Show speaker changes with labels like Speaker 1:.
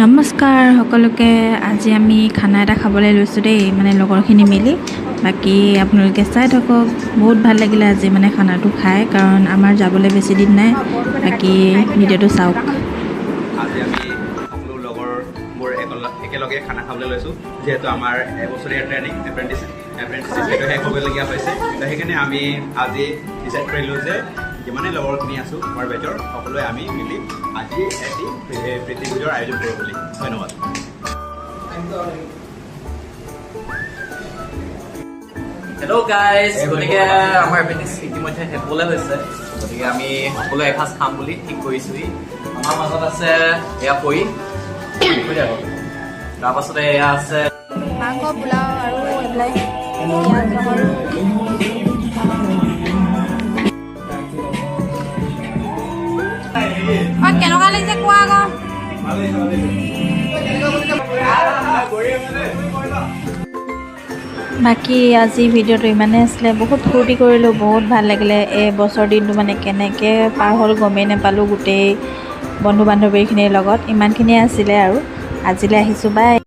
Speaker 1: নমস্কাৰ সকলোকে। আজি আমি খানা এটা খাবলৈ লৈছোঁ দেই, মানে লগৰখিনি মিলি। বাকী আপোনালোকে চাই থাকক, বহুত ভাল লাগিলে আজি মানে খানাটো খাই, কাৰণ আমাৰ যাবলৈ বেছি দিন নাই। বাকী ভিডিঅ'টো চাওক।
Speaker 2: আজি আমি সকলো লগৰবোৰ একেলগে খানা খাবলৈ লৈছোঁ, যিহেতু আমাৰ এবছৰীয়া ট্ৰেইনিং এপ্ৰেণ্টিছ সেইটো শেষ হ'বলগীয়া হৈছে। তো সেইকাৰণে আমি আজি ডিচাইড কৰিলোঁ যে যিমানেই লগৰখিনি আছোঁ আমাৰ বেজৰ সকলোৱে আমি মিলি আজি এটি প্ৰীতিভোজৰ আয়োজন কৰোঁ বুলি। ধন্যবাদ।
Speaker 3: হেল্ল' গাইজ, গতিকে আমাৰ এপেণ্ডিক্স ইতিমধ্যে শেষ হ'বলৈ হৈছে, গতিকে আমি সকলোৱে এসাঁজ খাম বুলি ঠিক কৰিছোঁহি। আমাৰ মাজত আছে এয়া পৰি, তাৰপাছতে এয়া আছে
Speaker 1: মাংস, পোলাও আৰু এইবিলাক কেনেকুৱা লাগিছে কোৱা আকৌ। বাকী আজি ভিডিঅ'টো ইমানেই আছিলে। বহুত ফূৰ্তি কৰিলোঁ, বহুত ভাল লাগিলে। এই বছৰ দিনটো মানে কেনেকৈ পাৰ হ'ল গমেই নাপালোঁ। গোটেই বন্ধু বান্ধৱীখিনিৰ লগত ইমানখিনিয়ে আছিলে আৰু। আজিলৈ আহিছোঁ, বাই।